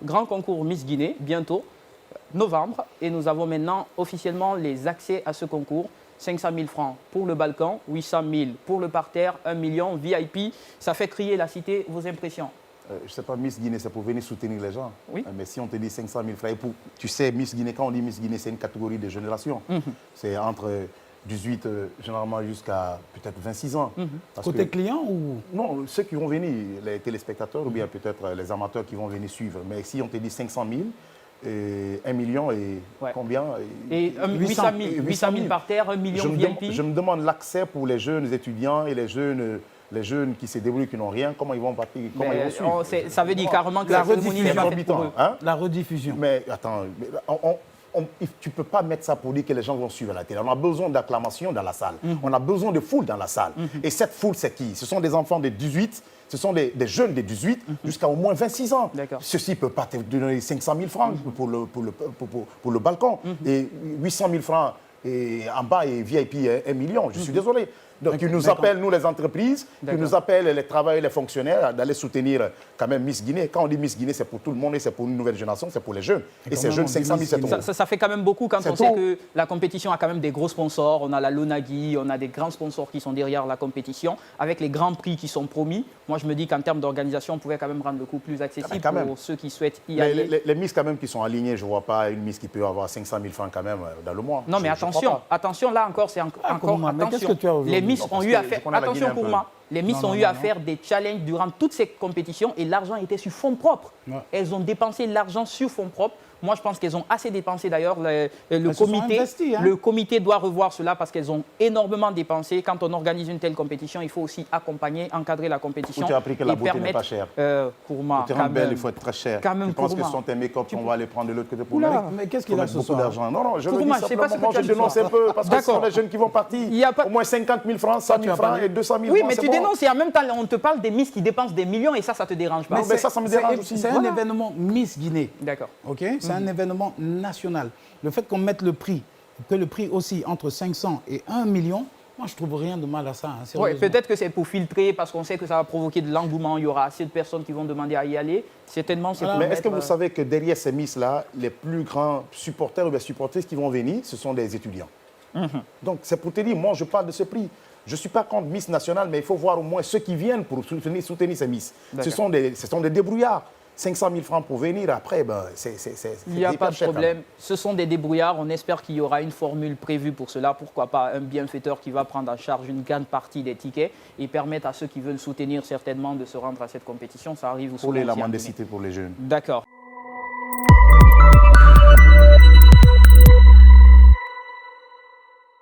grand concours Miss Guinée, bientôt, novembre. Et nous avons maintenant officiellement les accès à ce concours. 500 000 francs pour le balcon, 800 000 pour le parterre, 1 million VIP. Ça fait crier la cité. Vos impressions? Je ne sais pas, Miss Guinée, c'est pour venir soutenir les gens. Oui. Mais si on te dit 500 000 francs, tu sais, Miss Guinée, quand on dit Miss Guinée, c'est une catégorie de génération. C'est entre 18, généralement, jusqu'à peut-être 26 ans. Côté client ou? Non, ceux qui vont venir, les téléspectateurs ou bien peut-être les amateurs qui vont venir suivre. Mais si on te dit 500 000, et 1 million et combien? Et 800 000 par terre, 1 million VIP. Je me demande l'accès pour les jeunes étudiants et les jeunes qui se débrouillent, qui n'ont rien, comment ils vont partir, comment ils vont suivre. Ça veut dire carrément que la cérémonie n'est pas faite pour eux. La rediffusion. Mais attends, tu ne peux pas mettre ça pour dire que les gens vont suivre à la télé. On a besoin d'acclamation dans la salle. On a besoin de foule dans la salle. Et cette foule, c'est qui? Ce sont des enfants de 18, ce sont des jeunes de 18 jusqu'à au moins 26 ans. Ceci ne peut pas te donner 500 000 francs pour le balcon. Et 800 000 francs et en bas et VIP 1 million. Je suis désolé. Donc, ils nous appellent, nous, les entreprises, ils nous appellent les travailleurs, les fonctionnaires, d'aller soutenir quand même Miss Guinée. Quand on dit Miss Guinée, c'est pour tout le monde et c'est pour une nouvelle génération, c'est pour les jeunes. Et ces jeunes, 500 000, c'est trop. Ça fait quand même beaucoup quand on sait que la compétition a quand même des gros sponsors. On a la Lonagui, on a des grands sponsors qui sont derrière la compétition, avec les grands prix qui sont promis. Moi, je me dis qu'en termes d'organisation, on pouvait quand même rendre le coup plus accessible pour ceux qui souhaitent y aller. Les Miss, quand même, qui sont alignés, je ne vois pas une Miss qui peut avoir 500 000 francs quand même dans le mois. Non, mais attention, là encore, c'est encore attention. Les Miss ont eu à faire. Attention pour moi, les Miss ont eu à faire des challenges durant toutes ces compétitions et l'argent était sur fonds propres. Elles ont dépensé l'argent sur fonds propres. Moi, je pense qu'elles ont assez dépensé d'ailleurs. Le comité doit revoir cela parce qu'elles ont énormément dépensé. Quand on organise une telle compétition, il faut aussi accompagner, encadrer la compétition. Tu as appris que la beauté n'est pas chère. Kourma, pour te rendre belle, il faut être très cher. Tu penses que ce sont tes make-up qu'on va aller prendre de l'autre côté pour mais qu'est-ce qu'il a ce soir? d'argent. Non, je veux dire simplement, je dénonce un peu parce que ce sont les jeunes qui vont partir. Au moins 50 000 francs, 100 000 francs et 200 000 francs. Oui, mais tu dénonces et en même temps, on te parle des Miss qui dépensent des millions et ça te dérange pas. Mais ça me dérange aussi. C'est un événement Miss Guinée. D'accord. C'est un événement national. Le fait qu'on mette le prix, que le prix aussi entre 500 et 1 million, moi je trouve rien de mal à ça. Oui, peut-être que c'est pour filtrer parce qu'on sait que ça va provoquer de l'engouement. Il y aura assez de personnes qui vont demander à y aller. Certainement, c'est pour Mais est-ce que vous savez que derrière ces Miss-là, les plus grands supporters ou les supportrices qui vont venir, ce sont des étudiants. Donc c'est pour te dire, moi je parle de ce prix. Je ne suis pas contre Miss nationale, mais il faut voir au moins ceux qui viennent pour soutenir ces Miss. Ce sont des débrouillards. 500 000 francs pour venir, après, c'est il n'y a pas de problème. Ce sont des débrouillards. On espère qu'il y aura une formule prévue pour cela. Pourquoi pas un bienfaiteur qui va prendre en charge une grande partie des tickets et permettre à ceux qui veulent soutenir certainement de se rendre à cette compétition. Ça arrive aussi. Pour la mendicité pour les jeunes. D'accord.